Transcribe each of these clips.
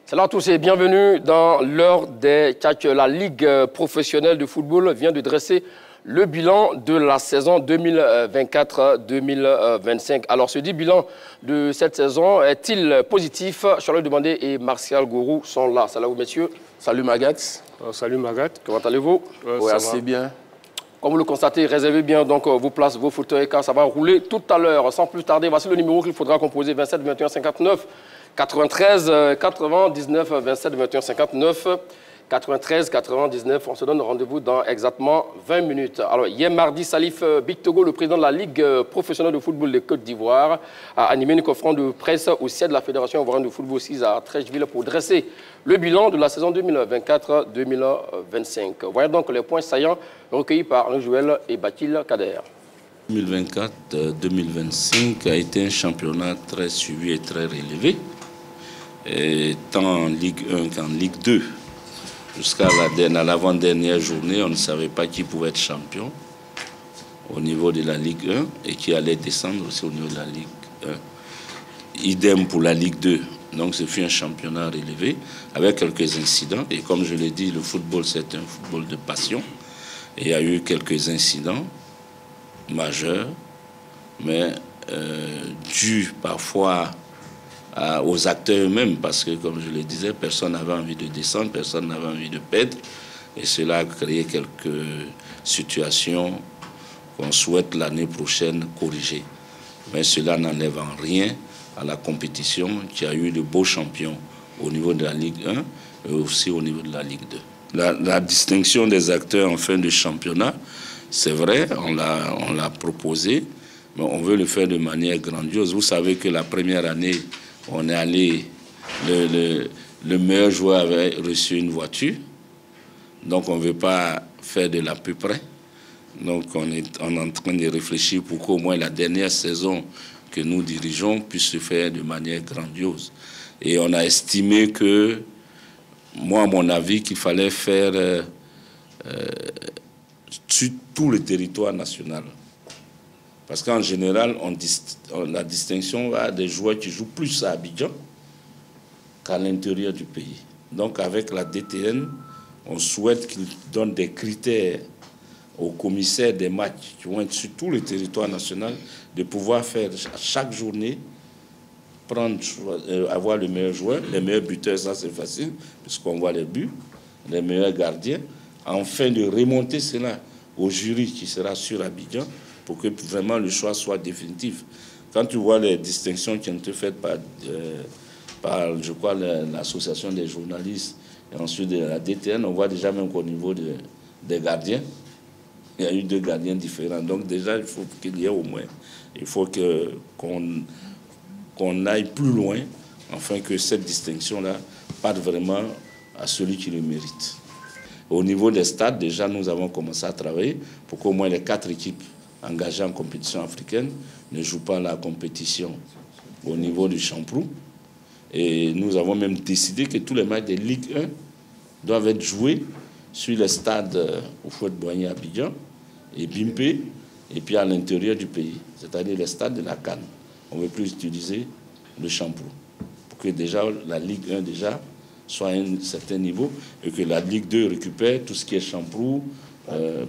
Salut à tous et bienvenue dans l'heure des catchs. La Ligue professionnelle de football vient de dresser le bilan de la saison 2024-2025. Alors, ce dit bilan de cette saison est-il positif? Charles Demandé et Martial Gourou sont là. Salut à vous, messieurs. Salut Magat. Salut Magat. Comment allez-vous? Oui, assez bien. Comme vous le constatez, réservez bien donc vos places, vos fauteuils, car ça va rouler tout à l'heure. Sans plus tarder, voici le numéro qu'il faudra composer 27 21 59 93 99 27 21 59 93 99. On se donne rendez-vous dans exactement 20 minutes. Alors, hier mardi, Salif Bictogo, le président de la Ligue professionnelle de football de Côte d'Ivoire, a animé une conférence de presse au siège de la Fédération ivoirienne de football 6 à Trècheville pour dresser le bilan de la saison 2024-2025. Voyons donc les points saillants recueillis par Joël et Bathil Kader. 2024-2025 a été un championnat très suivi et très relevé, et tant en Ligue 1 qu'en Ligue 2. Jusqu'à l'avant-dernière journée, on ne savait pas qui pouvait être champion au niveau de la Ligue 1 et qui allait descendre aussi au niveau de la Ligue 1. Idem pour la Ligue 2. Donc, ce fut un championnat relevé avec quelques incidents. Et comme je l'ai dit, le football, c'est un football de passion. Et il y a eu quelques incidents majeurs, mais dus parfois aux acteurs eux-mêmes, parce que, comme je le disais, personne n'avait envie de descendre, personne n'avait envie de perdre. Et cela a créé quelques situations qu'on souhaite l'année prochaine corriger. Mais cela n'enlève en rien à la compétition qui a eu de beaux champions au niveau de la Ligue 1 et aussi au niveau de la Ligue 2. La distinction des acteurs en fin de championnat, c'est vrai, on l'a proposé, mais on veut le faire de manière grandiose. Vous savez que la première année, on est allé, le meilleur joueur avait reçu une voiture, donc on ne veut pas faire de l'à peu près. Donc on est en train de réfléchir pour qu'au moins la dernière saison que nous dirigeons puisse se faire de manière grandiose. Et on a estimé que, moi à mon avis, qu'il fallait faire sur tout le territoire national. Parce qu'en général, la distinction va des joueurs qui jouent plus à Abidjan qu'à l'intérieur du pays. Donc avec la DTN, on souhaite qu'ils donnent des critères aux commissaires des matchs qui vont être sur tout le territoire national, de pouvoir faire chaque journée, avoir le meilleur joueur, les meilleurs buteurs, ça c'est facile, puisqu'on voit les buts, les meilleurs gardiens, afin de remonter cela au jury qui sera sur Abidjan, pour que vraiment le choix soit définitif. Quand tu vois les distinctions qui ont été faites par je crois, l'association des journalistes et ensuite de la DTN, on voit déjà même qu'au niveau des gardiens, il y a eu 2 gardiens différents. Donc déjà, il faut qu'il y ait au moins, il faut qu'on aille plus loin, afin que cette distinction-là parte vraiment à celui qui le mérite. Au niveau des stades, déjà, nous avons commencé à travailler pour qu'au moins les 4 équipes engagés en compétition africaine ne jouent pas la compétition au niveau du Champrou. Et nous avons même décidé que tous les matchs de Ligue 1 doivent être joués sur les stades au Fouet-Boigny à Abidjan et Bimpé, et puis à l'intérieur du pays, c'est-à-dire les stades de la CAN. On ne veut plus utiliser le Champrou pour que déjà la Ligue 1 déjà soit à un certain niveau et que la Ligue 2 récupère tout ce qui est Champrou,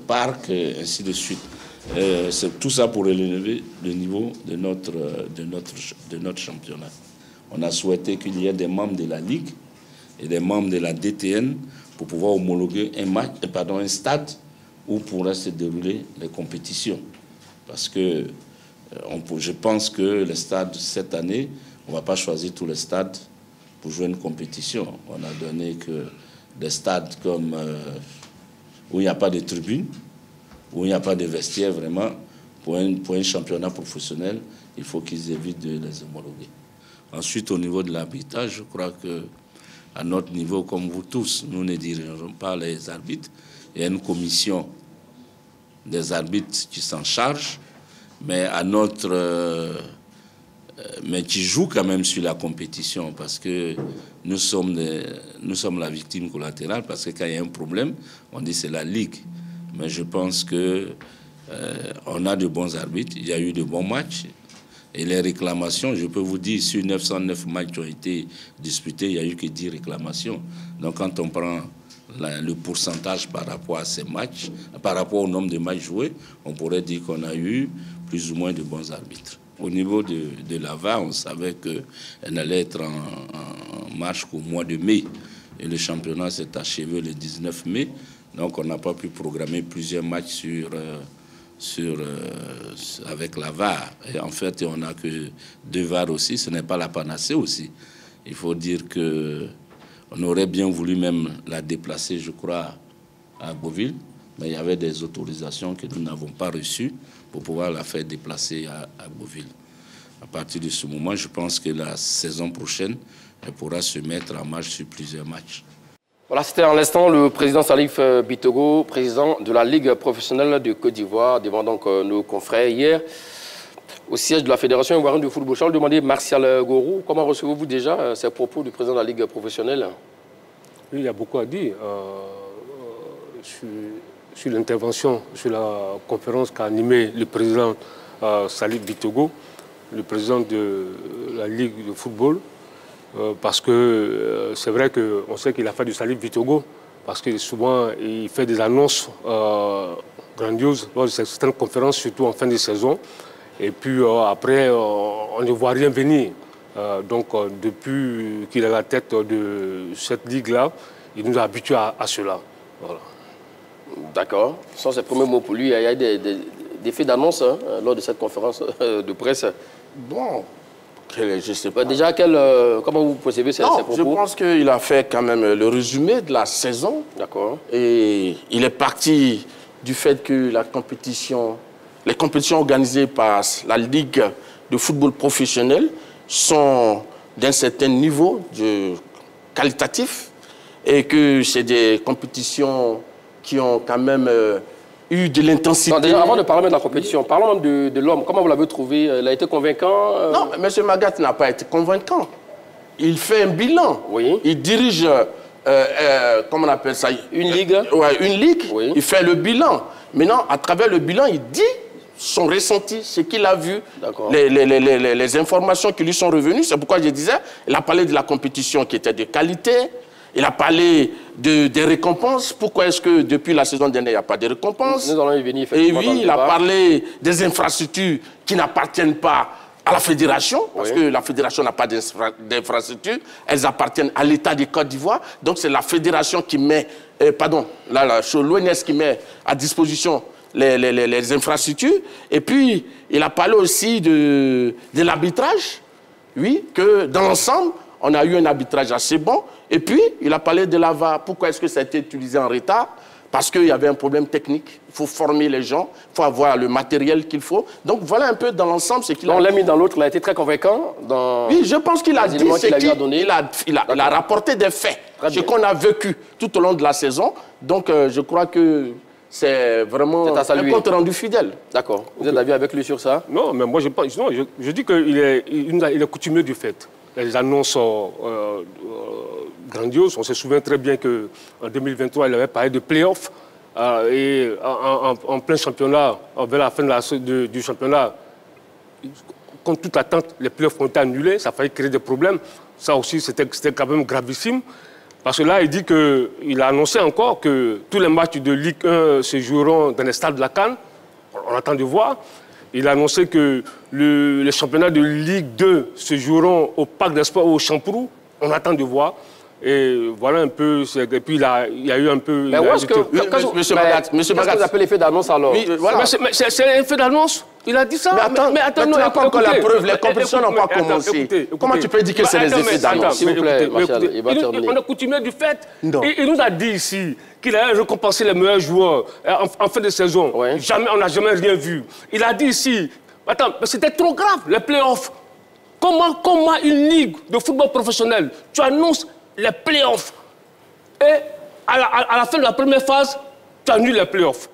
Parc, et ainsi de suite. C'est tout ça pour élever le niveau de notre championnat. On a souhaité qu'il y ait des membres de la Ligue et des membres de la DTN pour pouvoir homologuer un stade où pourraient se dérouler les compétitions. Parce que je pense que les stades, cette année, on ne va pas choisir tous les stades pour jouer une compétition. On a donné que des stades comme où il n'y a pas de tribune, où il n'y a pas de vestiaire vraiment, pour un championnat professionnel, il faut qu'ils évitent de les homologuer. Ensuite, au niveau de l'arbitrage, je crois qu'à notre niveau, comme vous tous, nous ne dirigeons pas les arbitres. Il y a une commission des arbitres qui s'en charge, mais mais qui joue quand même sur la compétition, parce que nous sommes la victime collatérale, parce que quand il y a un problème, on dit c'est la Ligue. Mais je pense que on a de bons arbitres, il y a eu de bons matchs, Et les réclamations, je peux vous dire, sur 909 matchs qui ont été disputés, il n'y a eu que 10 réclamations. Donc quand on prend le pourcentage par rapport à ces matchs, par rapport au nombre de matchs joués, on pourrait dire qu'on a eu plus ou moins de bons arbitres. Au niveau de la VAR, on savait qu'elle allait être en marche qu'au mois de mai. Et le championnat s'est achevé le 19 mai. Donc on n'a pas pu programmer plusieurs matchs avec la VAR. Et en fait, on n'a que 2 VAR aussi. Ce n'est pas la panacée aussi. Il faut dire qu'on aurait bien voulu même la déplacer, je crois, à Beauville. Mais il y avait des autorisations que nous n'avons pas reçues pour pouvoir la faire déplacer à Beauville. À partir de ce moment, je pense que la saison prochaine, elle pourra se mettre en marche sur plusieurs matchs. Voilà, c'était en l'instant le président Salif Bitogo, président de la Ligue professionnelle de Côte d'Ivoire, devant donc nos confrères hier au siège de la Fédération ivoirienne de football. Je vais demander Martial Gorou, comment recevez-vous déjà ces propos du président de la Ligue professionnelle? Oui, il y a beaucoup à dire. Sur l'intervention, sur la conférence qu'a animée le président Salif Bitogo, le président de la Ligue de football, parce que c'est vrai qu'on sait qu'il a fait du Salif Bitogo, parce que souvent il fait des annonces grandioses lors de certaines conférences, surtout en fin de saison. Et puis après, on ne voit rien venir. Donc depuis qu'il est à la tête de cette ligue-là, il nous a habitués à cela. Voilà. D'accord. Ce sont ses premiers mots pour lui. Il y a des faits d'annonce lors de cette conférence de presse. Bon, je sais pas. Déjà, comment vous percevez ces propos? Je pense qu'il a fait quand même le résumé de la saison. D'accord. Et il est parti du fait que les compétitions organisées par la Ligue de football professionnel sont d'un certain niveau qualitatif et que c'est des compétitions qui ont quand même eu de l'intensité. Déjà, avant de parler de la compétition, parlons de l'homme. Comment vous l'avez trouvé? Il a été convaincant? Non, M. Magat n'a pas été convaincant. Il fait un bilan. Oui. Il dirige, comment on appelle ça? Une ligue? Ouais, une ligue. Oui. Il fait le bilan. Maintenant, à travers le bilan, il dit son ressenti, ce qu'il a vu, les informations qui lui sont revenues. C'est pourquoi je disais, il a parlé de la compétition qui était de qualité. Il a parlé des récompenses. Pourquoi est-ce que depuis la saison dernière, il n'y a pas de récompenses? Nous allons y venir. Et oui, il a parlé des infrastructures qui n'appartiennent pas à la fédération, parce que la fédération n'a pas d'infrastructures. Elles appartiennent à l'État de Côte d'Ivoire. Donc c'est la fédération qui met, l'ONS qui met à disposition les infrastructures. Et puis, il a parlé aussi de l'arbitrage. Oui, que dans l'ensemble, on a eu un arbitrage assez bon. Et puis, il a parlé de la VAR. Pourquoi est-ce que ça a été utilisé en retard? Parce qu'il y avait un problème technique. Il faut former les gens, il faut avoir le matériel qu'il faut. Donc, voilà un peu dans l'ensemble ce qu'il a dit. On l'a mis dans l'autre, il a été très convaincant. Oui, je pense qu'il a dit ce qu'il a rapporté des faits. Ce qu'on a vécu tout au long de la saison. Donc, je crois que c'est vraiment un compte rendu fidèle. D'accord. Vous êtes d'accord avec lui sur ça? Non, mais moi, je dis qu'il est coutumier du fait. Les annonces grandioses. On se souvient très bien qu'en 2023, il avait parlé de play-off. Et en plein championnat, vers la fin du championnat, contre toute attente, les play-offs ont été annulés. Ça a failli créer des problèmes. Ça aussi, c'était quand même gravissime. Parce que là, il a annoncé encore que tous les matchs de Ligue 1 se joueront dans les stades de la CAN. On attend de voir. Il a annoncé que les championnats de Ligue 2 se joueront au Parc des Sports au Champourou. On attend de voir. Et voilà un peu. Et puis il y a eu un peu. Mais où est-ce que. Monsieur Magat, qu'est-ce que vous appelez l'effet d'annonce alors? Oui, voilà. C'est un effet d'annonce. Il a dit ça. Mais attends, tu n'as pas encore la preuve. Les compétitions n'ont pas commencé. Comment tu peux dire que c'est les effets d'annonce? S'il vous plaît, Martial, il va terminer. On a coutumé du fait. Il nous a dit ici qu'il allait récompenser les meilleurs joueurs en fin de saison. Ouais. Jamais, on n'a jamais rien vu. Il a dit ici. Attends, mais c'était trop grave, les playoffs. Comment une ligue de football professionnel, tu annonces les playoffs et à la fin de la première phase, tu annules les playoffs.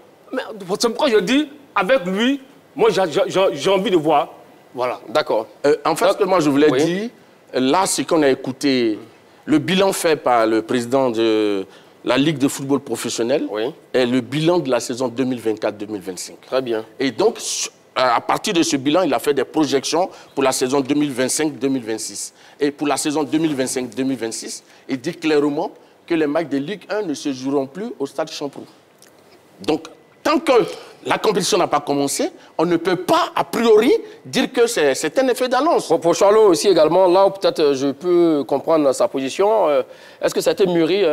C'est pourquoi je dis, avec lui, moi j'ai envie de voir. Voilà. D'accord. En fait, ce que moi je voulais dire, là, c'est qu'on a écouté le bilan fait par le président de la Ligue de football professionnel et le bilan de la saison 2024-2025. Très bien. Et donc, à partir de ce bilan, il a fait des projections pour la saison 2025-2026. Et pour la saison 2025-2026, il dit clairement que les matchs de Ligue 1 ne se joueront plus au stade Champroux. Donc, tant que la compétition n'a pas commencé, on ne peut pas, a priori, dire que c'est un effet d'annonce. Pour Charlot aussi également, là où peut-être je peux comprendre sa position, est-ce que ça a été mûri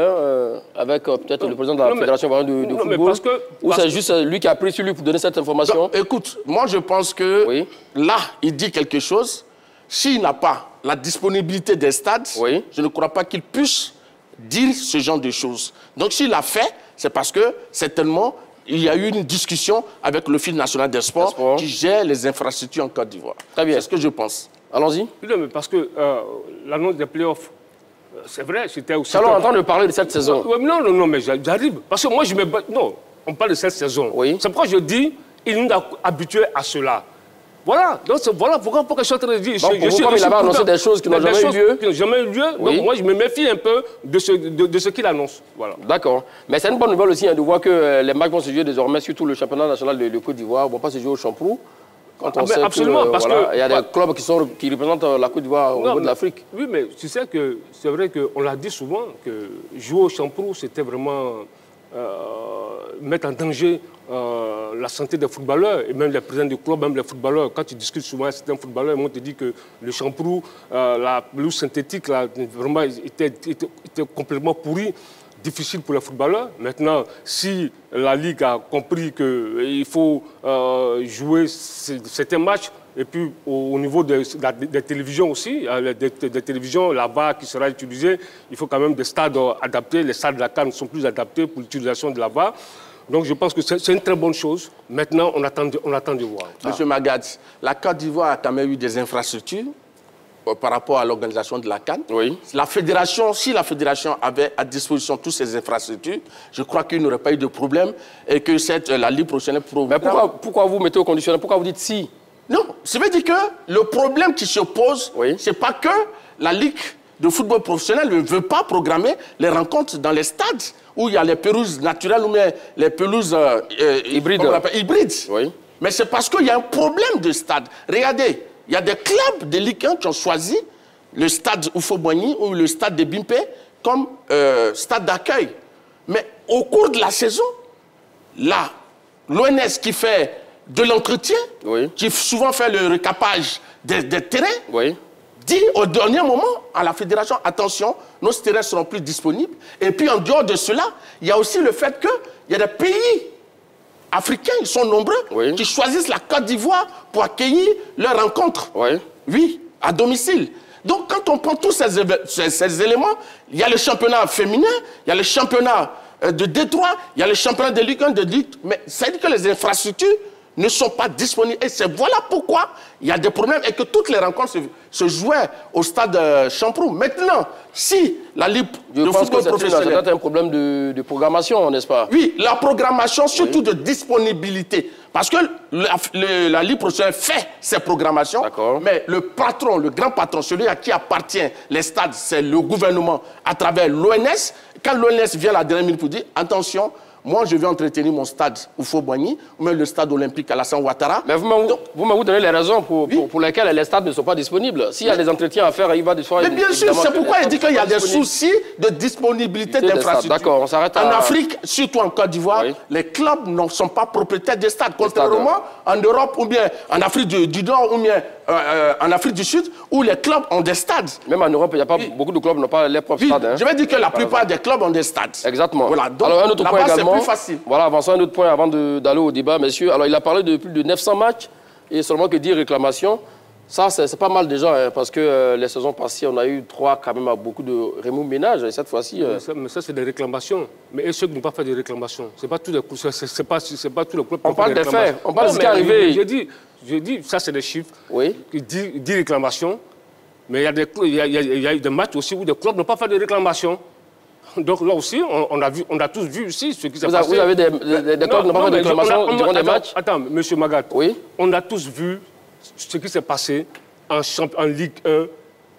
avec peut-être le président de la Fédération de football, ou c'est juste lui qui a pris sur lui pour donner cette information? Écoute, moi je pense que là, il dit quelque chose. S'il n'a pas la disponibilité des stades, je ne crois pas qu'il puisse dire ce genre de choses. Donc s'il l'a fait, c'est parce que certainement, il y a eu une discussion avec l'Office national des sports qui gère les infrastructures en Côte d'Ivoire. Très bien. C'est ce que je pense. Allons-y. Non, mais parce que l'annonce des playoffs, c'est vrai, c'était aussi... Alors, on entend parler de cette saison. Non, mais j'arrive. Parce que moi, je me... Non, on parle de cette saison. C'est pourquoi je dis, il nous a habitués à cela. Voilà, donc voilà pourquoi je suis en train de dire... Donc, comme il avait annoncé des choses qui n'ont jamais eu lieu. Qui n'ont jamais eu lieu, donc moi je me méfie un peu de ce qu'il annonce. Voilà. D'accord. Mais c'est une bonne nouvelle aussi de voir que les matchs vont se jouer désormais, surtout le championnat national de Côte d'Ivoire, ne vont pas se jouer au Champroux. Quand on sait absolument, parce que... Il y a des clubs qui représentent la Côte d'Ivoire au niveau de l'Afrique. Oui, mais tu sais que c'est vrai qu'on l'a dit souvent, que jouer au Champroux, c'était vraiment mettre en danger la santé des footballeurs et même les présidents du club, même les footballeurs. Quand tu discutes souvent avec certains footballeurs, ils te disent que le Champroux, la pelouse synthétique, là, vraiment, était complètement pourri, difficile pour les footballeurs. Maintenant, si la Ligue a compris qu'il faut jouer certains matchs, et puis au niveau des télévisions aussi, des télévisions, la VAR qui sera utilisée, il faut quand même des stades adaptés. Les stades de la CAN sont plus adaptés pour l'utilisation de la VAR. Donc je pense que c'est une très bonne chose. Maintenant, on attend de voir. Monsieur Magad, la Côte d'Ivoire a quand même eu des infrastructures par rapport à l'organisation de la CAN. La fédération, si la fédération avait à disposition toutes ces infrastructures, je crois qu'il n'y aurait pas eu de problème et que la Ligue professionnelle... Mais pourquoi vous mettez au conditionnel? Pourquoi vous dites si? Non, ça veut dire que le problème qui se pose, c'est pas que la Ligue de football professionnel ne veut pas programmer les rencontres dans les stades où il y a les pelouses naturelles ou bien les pelouses hybrides. Mais c'est parce qu'il y a un problème de stade. Regardez, il y a des clubs de Ligue 1 qui ont choisi le stade Oufo-Boigny ou le stade de Bimpé comme stade d'accueil. Mais au cours de la saison, là, l'ONS qui fait de l'entretien, qui souvent fait le recapage des terrains, dit au dernier moment à la fédération, attention, nos terrains ne seront plus disponibles. Et puis en dehors de cela, il y a aussi le fait qu'il y a des pays africains, ils sont nombreux, qui choisissent la Côte d'Ivoire pour accueillir leurs rencontres. Oui, à domicile. Donc quand on prend tous ces éléments, il y a le championnat féminin, il y a le championnat de Détroit, il y a le championnat de Ligue 1, de Ligue... Mais ça veut dire que les infrastructures ne sont pas disponibles. Et voilà pourquoi il y a des problèmes et que toutes les rencontres se jouaient au stade Champroux. Maintenant, si la Ligue de football professionnel... C'est un problème de programmation, n'est-ce pas? Oui, la programmation, surtout de disponibilité. Parce que la Ligue professionnelle fait ses programmations, mais le patron, le grand patron, celui à qui appartient les stades, c'est le gouvernement à travers l'ONS. Quand l'ONS vient à la dernière minute pour dire, attention, moi, je vais entretenir mon stade Oufo-Boigny, ou même le stade olympique Alassane Ouattara. Mais vous donnez les raisons pour lesquelles les stades ne sont pas disponibles. S'il y a des entretiens à faire, il va des fois... Mais bien sûr, c'est pourquoi il dit qu'il y a des soucis de disponibilité d'infrastructures. D'accord, on s'arrête En Afrique, surtout en Côte d'Ivoire, les clubs ne sont pas propriétaires des stades. Contrairement en Europe, ou bien en Afrique du Nord, ou bien en Afrique du Sud, où les clubs ont des stades. Même en Europe, il n'y a pas beaucoup de clubs qui n'ont pas les propres stades. Hein. Je vais dire que la plupart des clubs ont des stades. Exactement. Voilà. Donc, alors, un autre point également. Plus facile. Voilà, avançons un autre point avant d'aller au débat, messieurs. Alors, il a parlé de plus de 900 matchs et seulement que 10 réclamations. Ça, c'est pas mal déjà, hein, parce que les saisons passées, on a eu 3 quand même à beaucoup de remue-ménage. Et cette fois-ci... Mais ça, c'est des réclamations. Mais ceux qui n'ont pas fait de réclamations, c'est pas tous les clubs. C'est pas tous les clubs. On parle des faits, on parle de ce qui est arrivé. Je dis, ça, c'est des chiffres. Oui. 10 réclamations. Mais il y a eu des matchs aussi où des clubs n'ont pas fait de réclamations. Donc là aussi, on a tous vu ici ce qui s'est passé. Vous avez des clubs qui n'ont pas fait de réclamations durant des matchs? Attends, M. Magat. Oui. On a tous vu ce qui s'est passé en Ligue 1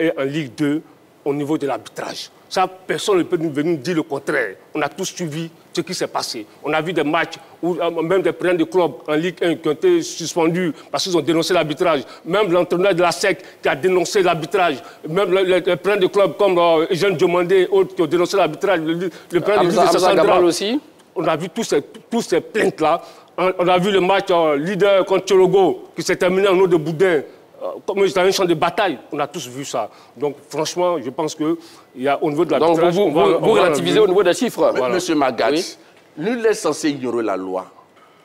et en Ligue 2 au niveau de l'arbitrage. Ça, personne ne peut nous venir dire le contraire. On a tous suivi ce qui s'est passé. On a vu des matchs où même des présidents de clubs en Ligue 1 qui ont été suspendus parce qu'ils ont dénoncé l'arbitrage. Même l'entraîneur de la SEC qui a dénoncé l'arbitrage. Même les présidents de clubs comme Eugène Diomandé et autres qui ont dénoncé l'arbitrage. Le président de Sassandra aussi. On a vu tous ces plaintes-là. On a vu le match leader contre Tchologo qui s'est terminé en eau de boudin. Comme dans un champ de bataille, on a tous vu ça. Donc, franchement, je pense qu'il y a au niveau de l'arbitrage... Donc, vous relativisez au niveau des chiffres. Voilà. Monsieur Magat, nul n'est censé ignorer la loi.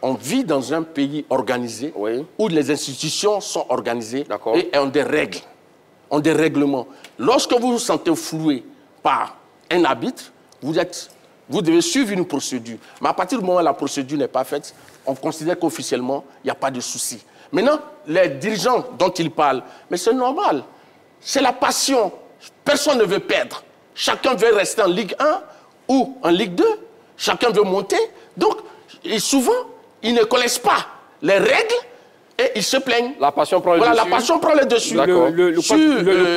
On vit dans un pays organisé où les institutions sont organisées et ont des règles, ont des règlements. Lorsque vous vous sentez floué par un arbitre, vous devez suivre une procédure. Mais à partir du moment où la procédure n'est pas faite, on considère qu'officiellement, il n'y a pas de souci. Maintenant, les dirigeants dont ils parlent, mais c'est normal. C'est la passion. Personne ne veut perdre. Chacun veut rester en Ligue 1 ou en Ligue 2. Chacun veut monter. Donc, et souvent, ils ne connaissent pas les règles et ils se plaignent. La passion prend le dessus. La passion prend le dessus. Sur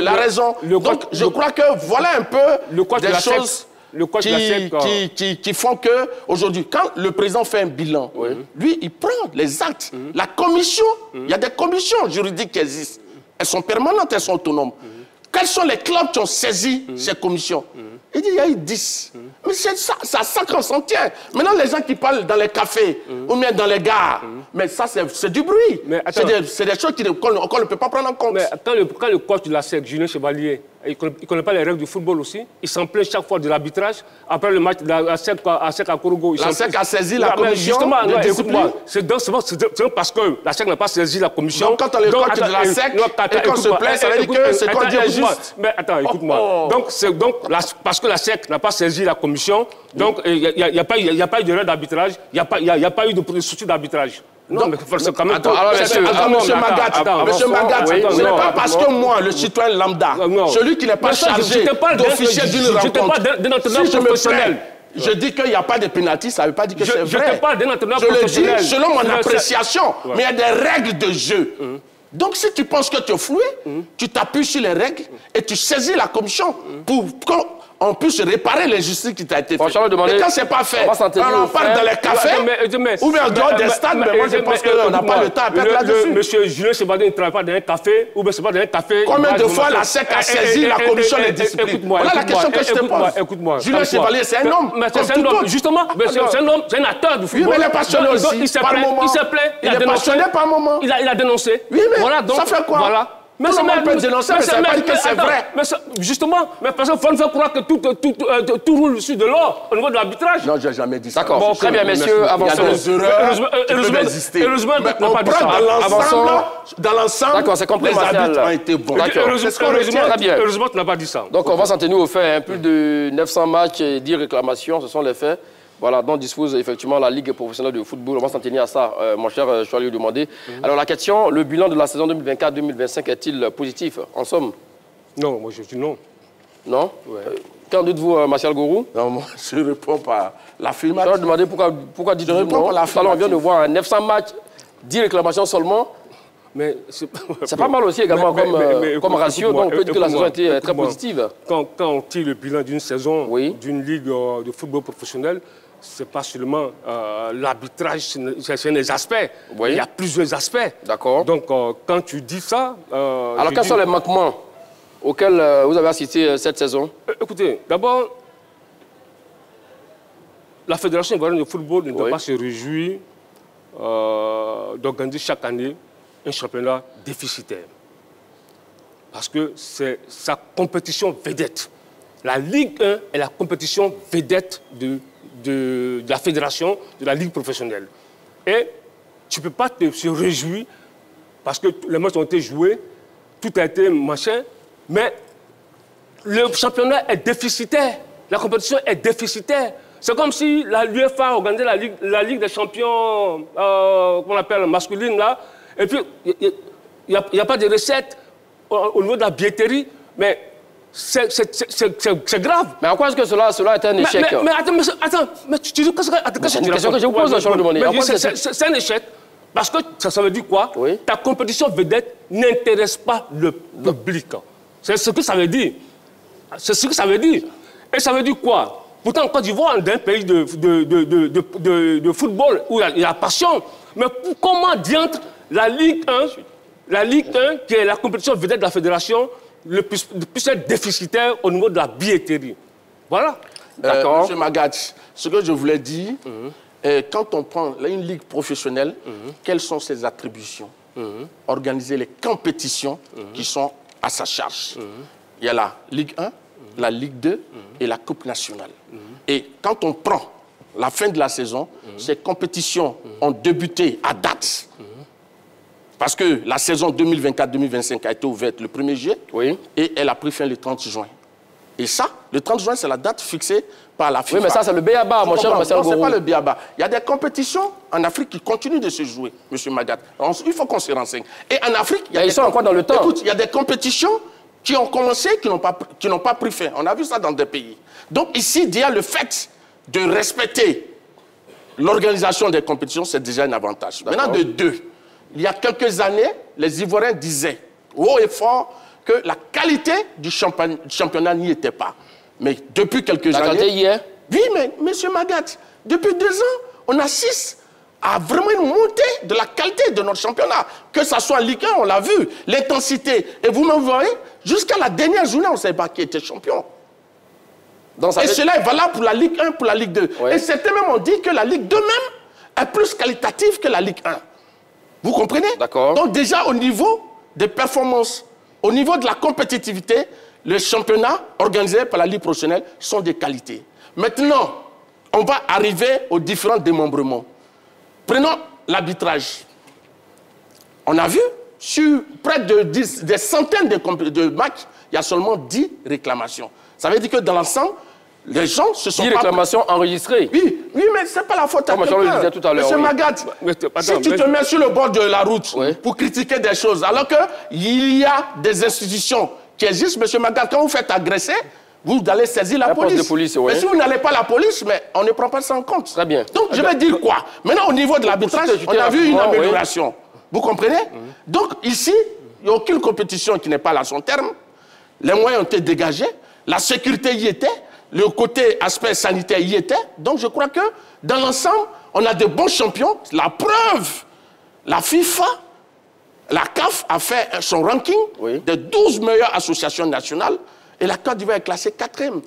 la raison. Donc, je crois que voilà un peu des choses... qui font que, aujourd'hui, quand le président fait un bilan, lui, il prend les actes. La commission, il y a des commissions juridiques qui existent. Elles sont permanentes, elles sont autonomes. Quels sont les clubs qui ont saisi ces commissions? Il dit, il y a eu 10. Mais c'est ça, c'est à ça qu'on s'en tient. Maintenant, les gens qui parlent dans les cafés ou bien dans les gares, mais ça, c'est du bruit. C'est des choses qu'on ne peut pas prendre en compte. Mais quand le coach de la SEC, Julien Chevalier, il ne connaît pas les règles du football aussi. Il s'en plaint chaque fois de l'arbitrage. Après le match de la SEC à Korogo. La SEC a saisi la commission. Justement, écoute-moi. C'est parce que la SEC n'a pas saisi la commission. Donc, quand on est coach de la SEC et qu'on se plaint, ça veut dire que c'est qu'on dit juste. Mais attends, écoute-moi. Donc, parce que la SEC n'a pas saisi la commission, donc il n'y a pas eu d'erreur d'arbitrage, il n'y a pas eu de souci d'arbitrage. Non, mais c'est quand même... Monsieur Magat, ce n'est pas parce que moi, le citoyen lambda, celui qui n'est pas chargé d'officier d'une rencontre, si je me plains, je dis qu'il n'y a pas de pénalty, ça ne veut pas dire que c'est vrai. Je ne parle d'un entraîneur professionnel. Je le dis selon mon appréciation, mais il y a des règles de jeu. Donc, si tu penses que tu es floué, tu t'appuies sur les règles et tu saisis la commission pour qu'on puisse réparer l'injustice qui t'a été faite. Et quand ce n'est pas fait, on en parle dans les cafés ou bien en dehors des stades, mais moi je pense qu'on n'a pas le temps à perdre là-dessus. Monsieur Julien Chevalier ne travaille pas dans un café ou bien c'est pas dans un café. Combien de fois la SEC a saisi la commission des disciplines? Voilà la question que je te pose. Écoute-moi. Julien Chevalier, c'est un homme. C'est un homme, justement. C'est un homme, c'est un acteur du football. Oui, mais il est passionné aussi, par moment. Il s'est plaint. Il est passionné par moment. Il a dénoncé. Oui, mais ça fait quoi? Voilà. Mais tout le monde peut dénoncer, mais ça ne veut pas dire que c'est vrai. Mais justement, parce qu'il faut nous faire croire que tout roule sur de l'or au niveau de l'arbitrage. Non, je n'ai jamais dit ça. D'accord. Bon, très bien, messieurs, avançons. Il y a des erreurs qui peuvent exister. Heureusement, mais on prend dans l'ensemble, d'accord, c'est compris, les arbitres ont été bons. Heureusement, tu n'as pas dit ça. Donc, on va s'en tenir aux faits. Plus de 900 matchs et 10 réclamations, ce sont les faits. Voilà, dont dispose effectivement la Ligue professionnelle de football. On va s'en tenir à ça, mon cher Chouali Demandé. Alors la question, le bilan de la saison 2024-2025 est-il positif, en somme? Non, moi je dis non. Non? Qu'en dites-vous, Martial Gourou? Non, moi je réponds par l'affirmative. Je vais demander pourquoi dites-vous non? Alors on vient de voir 900 matchs, 10 réclamations seulement. Mais c'est pas mal aussi également comme ratio, donc on peut dire que la saison a été très positive. Quand on tire le bilan d'une saison, d'une ligue de football professionnel, ce n'est pas seulement l'arbitrage, c'est des aspects. Il y a plusieurs aspects. D'accord. Donc, quand tu dis ça... alors, quels sont les manquements auxquels vous avez assisté cette saison? Écoutez, d'abord, la Fédération ivoirienne de football ne doit pas se réjouir d'organiser chaque année un championnat déficitaire. Parce que c'est sa compétition vedette. La Ligue 1 est la compétition vedette de la fédération, de la ligue professionnelle. Et tu ne peux pas te réjouir parce que les matchs ont été joués, tout a été machin, mais le championnat est déficitaire, la compétition est déficitaire. C'est comme si l'UEFA organisait la Ligue des champions, qu'on appelle masculine, là, et puis il n'y a pas de recettes au niveau de la billetterie, mais c'est grave. Mais en quoi est-ce que cela est un échec? Mais attends, tu dis c'est une question que je vous pose, Charles Demandé. C'est un échec. Parce que ça veut dire quoi? Ta compétition vedette n'intéresse pas le public. C'est ce que ça veut dire. C'est ce que ça veut dire. Et ça veut dire quoi? Pourtant, en Côte d'Ivoire, on est un pays de football où il y a la passion. Mais comment diantre la Ligue 1, qui est la compétition vedette de la fédération, puisse être déficitaire au niveau de la billetterie? Voilà. D'accord. Monsieur Magatch, ce que je voulais dire, quand on prend une ligue professionnelle, quelles sont ses attributions? Organiser les compétitions qui sont à sa charge. Il y a la Ligue 1, la Ligue 2 et la Coupe nationale. Et quand on prend la fin de la saison, ces compétitions ont débuté à date. Parce que la saison 2024-2025 a été ouverte le 1er juillet et elle a pris fin le 30 juin. Et ça, le 30 juin, c'est la date fixée par la FIFA. Oui, mais ça, c'est le béaba, mon cher Marcel Gourou. Non, ce n'est pas le béaba. Il y a des compétitions en Afrique qui continuent de se jouer, M. Magat. Il faut qu'on se renseigne. Et en Afrique, ils sont encore dans le temps. Écoute, il y a des compétitions qui ont commencé, qui n'ont pas pris fin. On a vu ça dans des pays. Donc ici, il y a le fait de respecter l'organisation des compétitions, c'est déjà un avantage. Maintenant, de deux, il y a quelques années, les Ivoiriens disaient haut et fort que la qualité du championnat n'y était pas. Mais depuis quelques années... La qualité y est? Oui, mais M. Magat, depuis 2 ans, on assiste à vraiment une montée de la qualité de notre championnat. Que ce soit en Ligue 1, on l'a vu, l'intensité. Et vous-même, vous voyez, jusqu'à la dernière journée, on ne savait pas qui était champion. Et cela est valable pour la Ligue 1, pour la Ligue 2. Oui. Et certains même ont dit que la Ligue 2 même est plus qualitative que la Ligue 1. Vous comprenez? D'accord. Donc déjà, au niveau des performances, au niveau de la compétitivité, les championnats organisés par la Ligue professionnelle sont de qualité. Maintenant, on va arriver aux différents démembrements. Prenons l'arbitrage. On a vu, sur près de des centaines de matchs, il y a seulement 10 réclamations. Ça veut dire que dans l'ensemble, les gens se sont 10 réclamations enregistrées. Oui, mais ce n'est pas la faute à quelqu'un. Monsieur Magat, si tu te mets sur le bord de la route pour critiquer des choses, alors qu'il y a des institutions qui existent, monsieur Magat, quand vous faites agresser, vous allez saisir la police. Mais si vous n'allez pas à la police, mais on ne prend pas ça en compte. Très bien. Donc, je vais dire quoi? Maintenant, au niveau de l'arbitrage, on a vu une amélioration. Vous comprenez? Donc, ici, il n'y a aucune compétition qui n'est pas à son terme. Les moyens ont été dégagés. La sécurité y était. Le côté aspect sanitaire y était. Donc, je crois que, dans l'ensemble, on a de bons champions. La preuve, la FIFA, la CAF a fait son ranking des 12 meilleures associations nationales. Et la Côte d'Ivoire est classée 4e.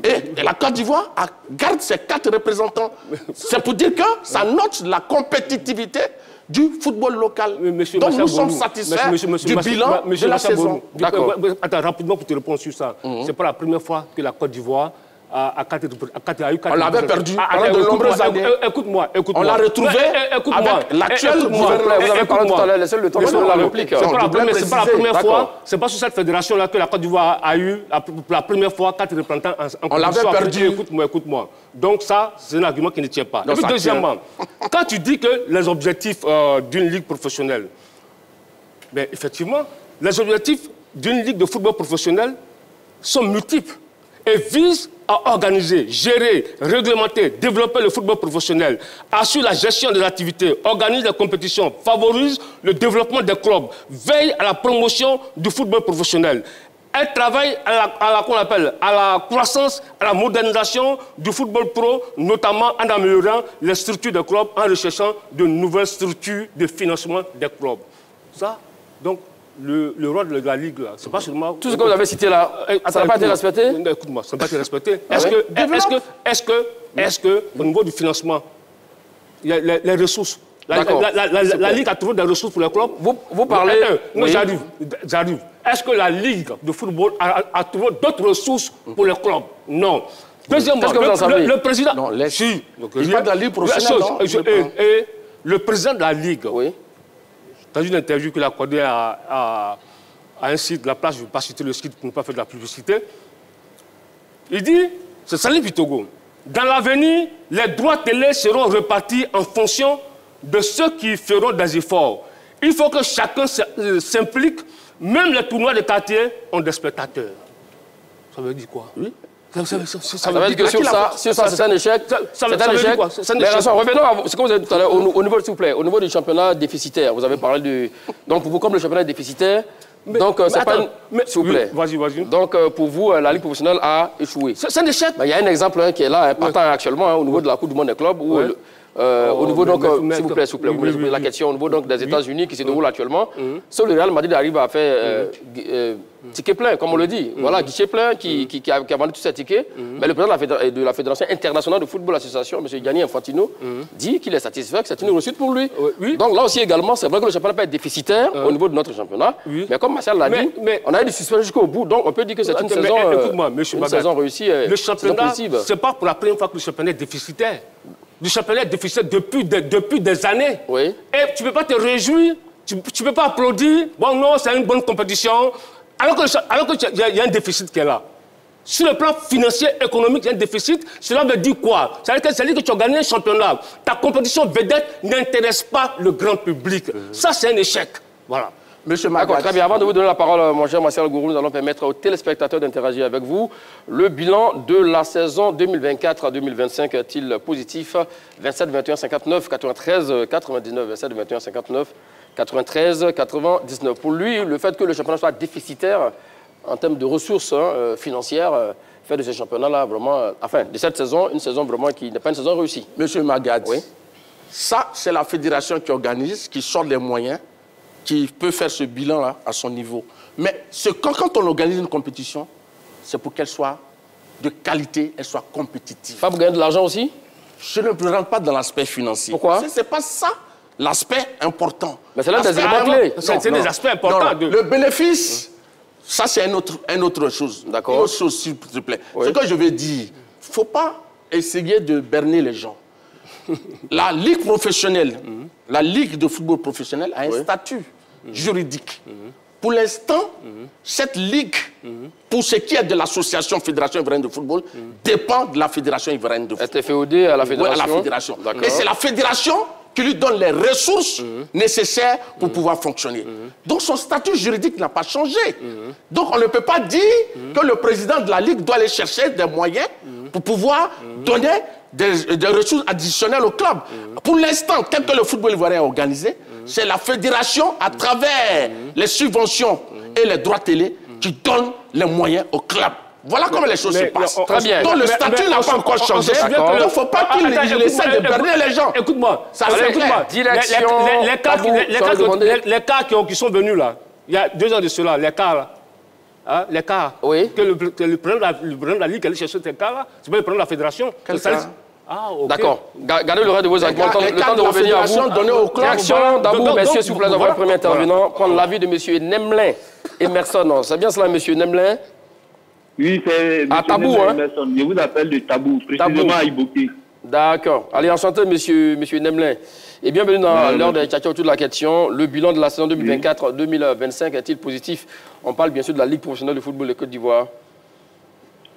Et la Côte d'Ivoire garde ses 4 représentants. C'est pour dire que ça note la compétitivité du football local. Donc nous sommes satisfaits du bilan de la saison. Attends, rapidement pour te répondre sur ça. Ce n'est pas la première fois que la Côte d'Ivoire a eu 4. On l'avait perdu pendant de nombreuses années. Écoute-moi. On l'a retrouvé avec l'actuel gouvernement. Vous avez parlé tout à l'heure, laissez le temps de la réplique. C'est pas la première fois, c'est pas sur cette fédération-là que la Côte d'Ivoire a eu pour la première fois 4 représentants en on l'avait perdu. Écoute-moi. Donc ça, c'est un argument qui ne tient pas. Et puis deuxièmement, quand tu dis que les objectifs d'une ligue professionnelle, ben effectivement, les objectifs d'une ligue de football professionnel sont multiples et visent à organiser, gérer, réglementer, développer le football professionnel, assure la gestion des activités, organise les compétitions, favorise le développement des clubs, veille à la promotion du football professionnel. Elle travaille à la croissance, à la modernisation du football pro, notamment en améliorant les structures des clubs, en recherchant de nouvelles structures de financement des clubs. Ça, donc, le rôle de la Ligue, là, c'est pas seulement... Tout ce que vous avez cité là, ça n'a pas été respecté? Écoute-moi, ça n'a pas été respecté. Est-ce que, au niveau du financement, il y a les ressources, la Ligue a trouvé des ressources pour les clubs? Vous parlez... Non, j'arrive. Est-ce que la Ligue de football a trouvé d'autres ressources pour les clubs? Non. Deuxièmement, le président... Non, si. Il parle de la Ligue professionnelle, et le président de la Ligue... Dans une interview qu'il a accordée à un site, la place, je ne vais pas citer le site pour ne pas faire de la publicité, il dit, c'est Salif Itogo, dans l'avenir, les droits télé seront repartis en fonction de ceux qui feront des efforts. Il faut que chacun s'implique, même les tournois de quartier ont des spectateurs. Ça veut dire quoi? Oui. Ça veut dire que sur ça, c'est un échec. C'est un échec. Mais revenons à ce que vous avez dit tout à l'heure, au niveau, s'il vous plaît, au niveau du championnat déficitaire. Vous avez parlé de... Donc, pour vous, comme le championnat est déficitaire, Donc, c'est pas s'il vous plaît. Vas-y. Donc, pour vous, la Ligue professionnelle a échoué. C'est un échec. Il y a un exemple qui est là, partant actuellement, au niveau de la Coupe du Monde des clubs, où au niveau, donc, s'il vous plaît, vous me posez la question, au niveau donc, des États-Unis qui se déroule actuellement, seul le Real Madrid arrive à faire ticket plein, comme on le dit. Voilà, guichet plein qui a vendu tous ces tickets. Mais le président de la Fédération internationale de football association, M. Gianni Infantino, dit qu'il est satisfait, que c'est une réussite pour lui. Donc là aussi également, c'est vrai que le championnat peut être déficitaire au niveau de notre championnat. Mais comme Martial l'a dit, on a eu du suspense jusqu'au bout. Donc on peut dire que c'est une saison réussie. Le championnat, c'est pas pour la première fois que le championnat est déficitaire. Le championnat est déficitaire depuis des années. Oui. Et tu ne peux pas te réjouir, tu ne peux pas applaudir. Bon, non, c'est une bonne compétition. Alors qu'il y a un déficit qui est là. Sur le plan financier, économique, il y a un déficit. Cela veut dire quoi? Ça veut dire que tu as gagné un championnat. Ta compétition vedette n'intéresse pas le grand public. Ça, c'est un échec. Voilà. Monsieur Magat. Très bien. Avant de vous donner la parole, mon cher Martial Gourou, nous allons permettre aux téléspectateurs d'interagir avec vous. Le bilan de la saison 2024-2025 est-il positif? 27, 21, 59, 93, 99, 27, 21, 59, 93, 99. Pour lui, le fait que le championnat soit déficitaire en termes de ressources financières fait de ce championnat-là vraiment, enfin, de cette saison, une saison vraiment qui n'est pas une saison réussie. Monsieur Magat, oui. Ça, c'est la fédération qui organise, qui sort les moyens, qui peut faire ce bilan-là à son niveau. Mais quand on organise une compétition, c'est pour qu'elle soit de qualité, elle soit compétitive. Pas pour gagner de l'argent aussi? Je ne rentre pas dans l'aspect financier. Pourquoi? Ce n'est pas ça l'aspect important. Mais c'est l'un des éléments clés. C'est des aspects importants. Le bénéfice, ça c'est une autre chose. D'accord. Une autre chose, s'il te plaît. Oui. Ce que je veux dire, il ne faut pas essayer de berner les gens. La Ligue professionnelle, la Ligue de football professionnel a un statut juridique. Pour l'instant, cette Ligue, pour ce qui est de l'association Fédération Ivoirienne de football, dépend de la Fédération Ivoirienne de football. Elle est féodée à la Fédération? Oui, à la Fédération. Et c'est la Fédération qui lui donne les ressources nécessaires pour pouvoir fonctionner. Donc son statut juridique n'a pas changé. Donc on ne peut pas dire que le président de la Ligue doit aller chercher des moyens pour pouvoir donner des ressources additionnelles au club. Pour l'instant, tel que le football ivoirien est organisé, c'est la fédération, à travers les subventions et les droits télé, qui donne les moyens au club. Voilà comment les choses se passent. Très bien. Donc le statut n'a pas encore changé. Donc il ne faut pas qu'il essaie de berner les gens. Écoute-moi. Ça c'est clair. Direction. Les cas qui sont venus là, il y a 2 ans de cela, les cas là. Hein, les cas que le président de la Ligue allait chercher ces cas-là, c'est pas le président de la Fédération. Ah, okay. D'accord. Gardez le reste de vos arguments. Le temps de revenir à vous. Donné au club. Réaction d'abord, messieurs, s'il vous plaît, d'avoir le premier intervenant. Prendre l'avis de monsieur Nemelin Emerson. C'est bien cela, monsieur Nemelin? Oui, c'est à Tabou, hein? Emerson. Je vous appelle de Tabou, précisément à Iboké. D'accord. Allez, enchanté, monsieur Nemelin. Et bienvenue dans l'heure de Tchatcha autour de la question. Le bilan de la saison 2024-2025 est-il positif? On parle bien sûr de la Ligue professionnelle de football de Côte d'Ivoire.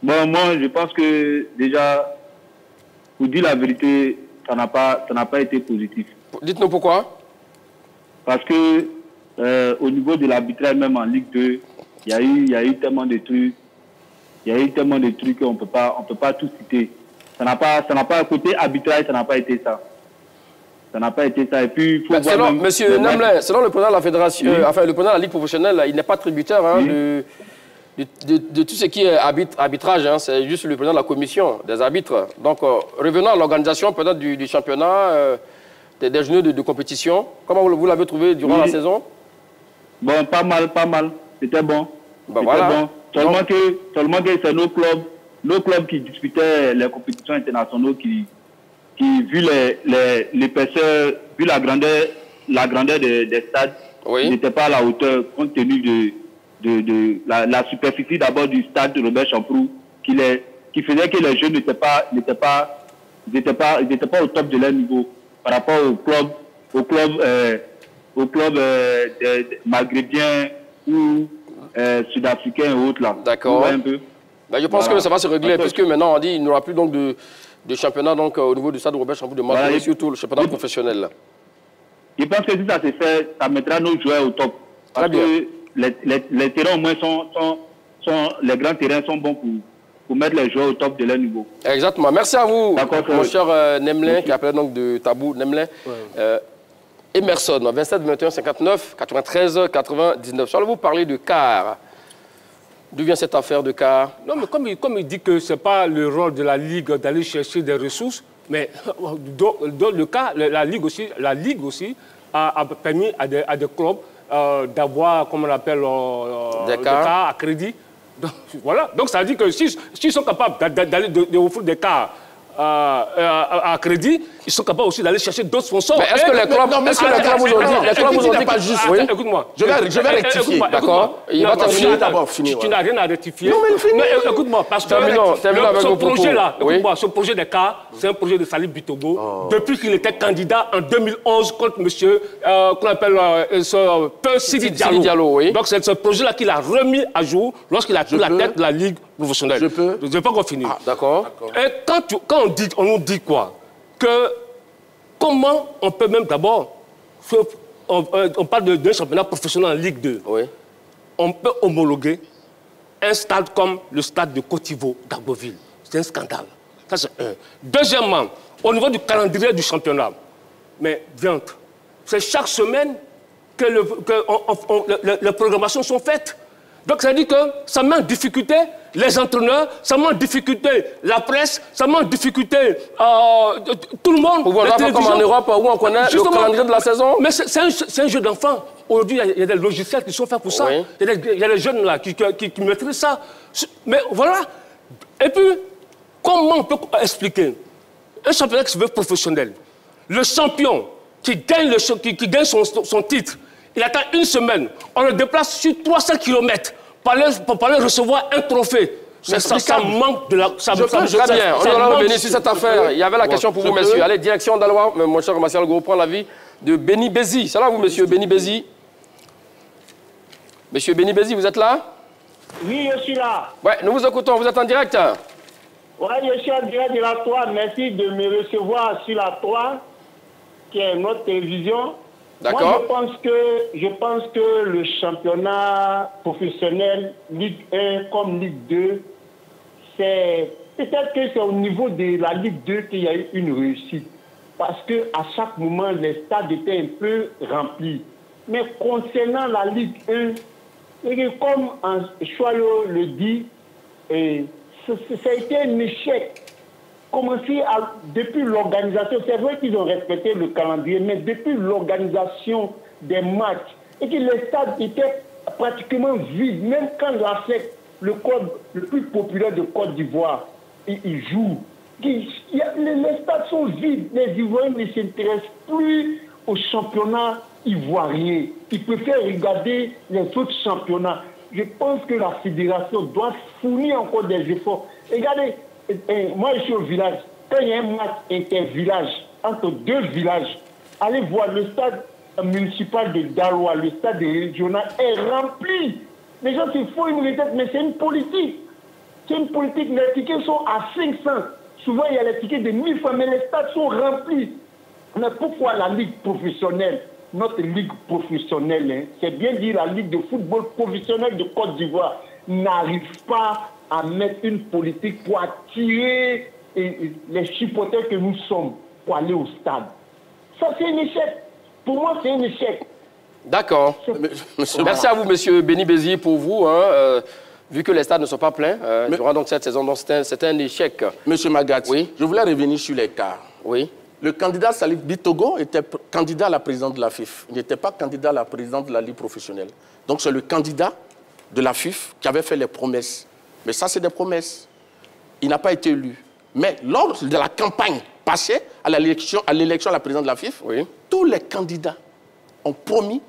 Bon, moi, je pense que déjà, pour dire la vérité, ça n'a pas été positif. Dites-nous pourquoi? Parce que au niveau de l'arbitrage, même en Ligue 2, il y a eu tellement de trucs. Il y a eu tellement de trucs qu'on ne peut pas tout citer. Ça n'a pas, côté arbitrage, ça n'a pas été ça. Ça n'a pas été ça. Et puis, il faut voir selon, monsieur Nemelin, selon le président de la Fédération, enfin, le président de la Ligue professionnelle, il n'est pas tributaire de tout ce qui est arbitrage. Hein, c'est juste le président de la commission des arbitres. Donc, revenons à l'organisation peut-être du championnat, des journées de compétition. Comment vous l'avez trouvé durant la saison? Bon, pas mal. C'était bon. Ben voilà. Bon. Seulement que c'est nos clubs qui disputaient les compétitions internationales qui vu l'épaisseur, vu la grandeur des stades, n'étaient pas à la hauteur compte tenu de la superficie d'abord du stade de Robert Champrou qui faisait que les jeunes n'étaient pas au top de leur niveau par rapport aux clubs maghrébiens ou sud-africains et autres là. D'accord. Ben, je pense que ça va se régler puisque maintenant on dit qu'il n'y aura plus donc de championnat donc, au niveau du stade Robert Champrou de Marseille, surtout le championnat professionnel. Là. Je pense que si ça se fait, ça mettra nos joueurs au top. Parce que les terrains au moins les grands terrains sont bons pour mettre les joueurs au top de leur niveau. Exactement. Merci à vous, mon cher Nemelin, qui appelle donc de Tabou. Nemelin. Emerson, 27, 21, 59, 93, 99. Je vais vous parler de CAR. D'où vient cette affaire de CAR? Non, mais comme il dit que ce n'est pas le rôle de la Ligue d'aller chercher des ressources, mais dans le cas, la Ligue aussi a permis à des clubs d'avoir, comme on appelle, des cas à crédit. Donc, voilà. Donc ça veut dire que s'ils sont capables d'aller offrir des cas à crédit, ils sont capables aussi d'aller chercher d'autres sponsors. Mais est-ce que les clubs vous ont dit pas juste? Écoute-moi. Je vais rectifier. D'accord. Il va terminer d'abord. Tu n'as rien à rectifier. Non, mais finis. Écoute-moi, parce que ce projet des cas, c'est un projet de Salif Bitogo. Depuis qu'il était candidat en 2011 contre monsieur, qu'on appelle Sidi Diallo. Donc c'est ce projet-là qu'il a remis à jour lorsqu'il a pris la tête de la Ligue professionnelle. Je peux. Je ne vais pas encore finir. D'accord. Et quand on nous dit quoi? Que comment on peut même d'abord, on parle d'un championnat professionnel en Ligue 2, oui. On peut homologuer un stade comme le stade de Cotivo d'Agboville. C'est un scandale. Ça, c'est un. Deuxièmement, au niveau du calendrier du championnat, mais c'est chaque semaine que les programmations sont faites. Donc ça veut dire que ça met en difficulté les entraîneurs, ça met en difficulté la presse, ça met en difficulté tout le monde. Voilà, pas comme en Europe où on connaît le calendrier de la saison. Mais c'est un jeu d'enfant. Aujourd'hui, il y a des logiciels qui sont faits pour ça. Oui. Il y a des jeunes là qui maîtrisent ça. Mais voilà. Et puis, comment on peut expliquer un championnat qui se veut professionnel? Le champion qui gagne, son titre, il attend une semaine. On le déplace sur 300 km pour aller recevoir un trophée. Ça manque de la... Très bien, on va revenir sur cette affaire. Il y avait la question pour vous, messieurs. Allez, direction d'Alois, mon cher Martial Gros, prend l'avis de Béni Bézi. Ça va, vous, monsieur Béni Bézi? Monsieur Béni Bézi, vous êtes là? Oui, je suis là. Ouais, nous vous écoutons. Vous êtes en direct? Oui, je suis en direct de la 3. Merci de me recevoir sur la 3, qui est notre télévision. D'accord. Moi, je pense que le championnat professionnel, Ligue 1 comme Ligue 2, c'est peut-être que c'est au niveau de la Ligue 2 qu'il y a eu une réussite. Parce qu'à chaque moment, les stades étaient un peu remplis. Mais concernant la Ligue 1, comme Choyo le dit, ça a été un échec. Depuis l'organisation, c'est vrai qu'ils ont respecté le calendrier, mais depuis l'organisation des matchs, et que les stades étaient pratiquement vides, même quand l'ASEC, le club le plus populaire de Côte d'Ivoire, il joue. Les stades sont vides, les Ivoiriens ne s'intéressent plus au championnat ivoirien. Ils préfèrent regarder les autres championnats. Je pense que la fédération doit fournir encore des efforts. Regardez, moi je suis au village. Quand il y a un match inter-village entre deux villages, allez voir le stade municipal de Daloa, le stade régional est rempli. Les gens se font une retraite, mais c'est une politique. C'est une politique. Les tickets sont à 500. Souvent, il y a les tickets de 1000 francs, mais les stades sont remplis. Mais pourquoi la Ligue professionnelle, notre Ligue professionnelle, c'est bien dit la Ligue de football professionnel de Côte d'Ivoire, n'arrive pas à mettre une politique pour attirer les supporters que nous sommes pour aller au stade? Ça, c'est un échec. Pour moi, c'est un échec. D'accord. Merci à vous, monsieur Béni Bézi, pour vous. Vu que les stades ne sont pas pleins, il y aura donc cette saison. Donc, c'est un échec. Monsieur Magat, oui. Je voulais revenir sur les cas. Oui. Le candidat Salif Bitogo était candidat à la présidence de la FIF. Il n'était pas candidat à la présidence de la Ligue professionnelle. Donc, c'est le candidat de la FIF qui avait fait les promesses. Mais ça, c'est des promesses. Il n'a pas été élu. Mais lors de la campagne passée à l'élection à la présidence de la FIF, oui. Tous les candidats ont promis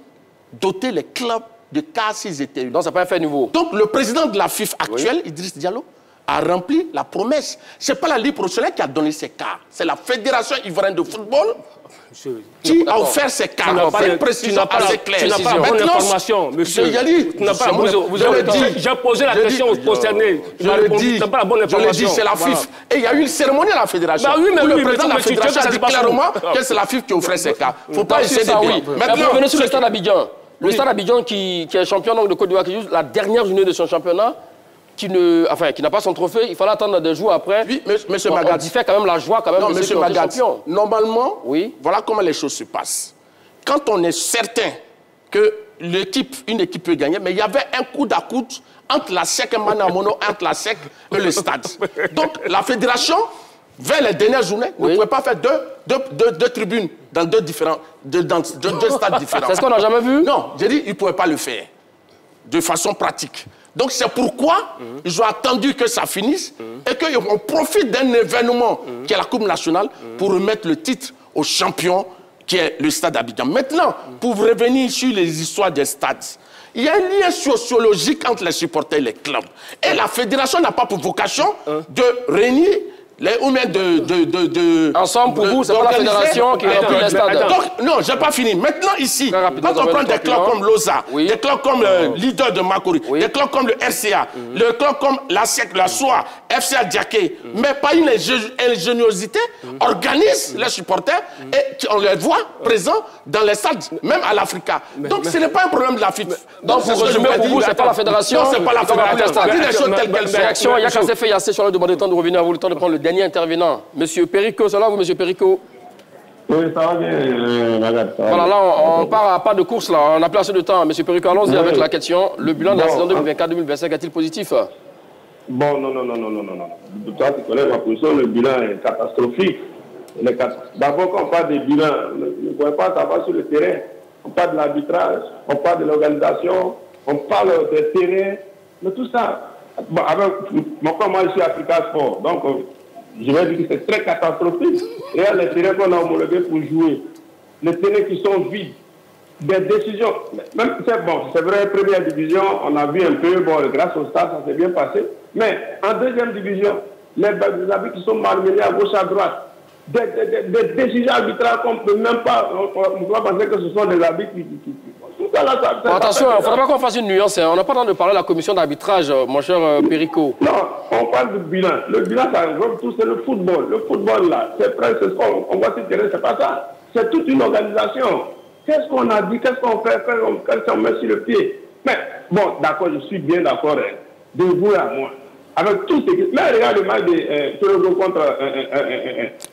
doter les clubs de cas s'ils étaient élus. Donc, ça n'a pas un fait nouveau. Donc, le président de la FIF actuel, oui. Idriss Diallo, a rempli la promesse. Ce n'est pas la Ligue professionnelle qui a donné ces cas. C'est la Fédération ivoirienne de football qui a offert ces cas. Tu n'as pas une précision assez claire. Tu n'as pas la bonne information, monsieur. Tu n'as pas la bonne information. J'ai posé la question aux concernés. Je le dis, c'est la FIF. Et il y a eu une cérémonie à la Fédération. Bah oui, mais le président de la Fédération a dit clairement que c'est la FIF qui offrait ces cas. Il ne faut pas essayer de dire. Maintenant, revenez sur le stade Abidjan. Le stade Abidjan qui est champion de Côte d'Ivoire, qui joue la dernière journée de son championnat, qui n'a pas son trophée, il fallait attendre des jours après. Oui, monsieur Magat. On diffère quand même la joie quand même de monsieur Magat, champion. Normalement, oui. Voilà comment les choses se passent. quand on est certain que une équipe peut gagner, mais il y avait un coude à coude entre la SEC et Manamono, entre la SEC et le stade. Donc la fédération, vers les dernières journées, ne pouvait pas faire deux tribunes dans deux stades différents. C'est ce qu'on n'a jamais vu? Non, j'ai dit, ils ne pouvaient pas le faire de façon pratique. Donc c'est pourquoi ils ont attendu que ça finisse et qu'on profite d'un événement qui est la Coupe nationale pour remettre le titre au champion qui est le stade d'Abidjan. Maintenant, pour revenir sur les histoires des stades, il y a un lien sociologique entre les supporters et les clubs. Et la fédération n'a pas pour vocation de réunir ou bien ensemble, pour vous, c'est pas la fédération qui remplit les stades. Donc, non, je n'ai pas fini. Maintenant, ici, quand on prend des clubs comme Loza, des clubs comme le leader de Makori, des clubs comme le RCA, le club comme la SEC, la SOA, FCA Diaké, mais pas une ingéniosité, organise les supporters et on les voit présents dans les stades, même à l'Africa. Donc, ce n'est pas un problème de la FIFA. Donc, pour résumer, pour vous, c'est pas la fédération. Non, c'est pas la fédération. Dis les choses telles qu'elles sont. Réaction, il y a qu'à fait Yassé sur le demande de temps de revenir à vous, le temps de prendre le dernier intervenant. Monsieur Perico, c'est là vous, Monsieur Perico? Oui, ça va bien, Magat. Voilà, là, on part à pas de course, là. On a plus assez de temps. Monsieur Perico, allons-y avec la question. Le bilan de la saison 2024-2025 est-il positif? Bon, non. Toi, tu connais ma position, le bilan est catastrophique. D'abord, quand on parle des bilans, ne pouvez pas savoir sur le terrain. On parle de l'arbitrage, on parle de l'organisation, on parle des terrains, mais tout ça. Bon, moi, je suis Africa Sport, donc je vais dire que c'est très catastrophique. Regarde les terrains qu'on a homologués pour jouer, les terrains qui sont vides, des décisions. Même, c'est vrai, première division, on a vu un peu, bon, grâce au stade, ça s'est bien passé. Mais en deuxième division, les arbitres qui sont malmenés à gauche, à droite, des décisions arbitrales qu'on ne peut même pas, on doit penser que ce sont des arbitres qui attention, il ne faudrait pas qu'on fasse une nuance. On n'a pas le temps de parler de la commission d'arbitrage, mon cher Perico. Non, on parle du bilan. Le bilan, ça englobe tout, c'est le football. Le football, là, c'est presque ce qu'on voit sur le terrain, c'est pas ça. C'est toute une organisation. Qu'est-ce qu'on a dit, qu'est-ce qu'on fait, qu'est-ce qu'on met sur le pied? Mais, bon, d'accord, je suis bien d'accord, de vous à moi. Avec tout ce qui... Mais regarde le match de Toronto contre...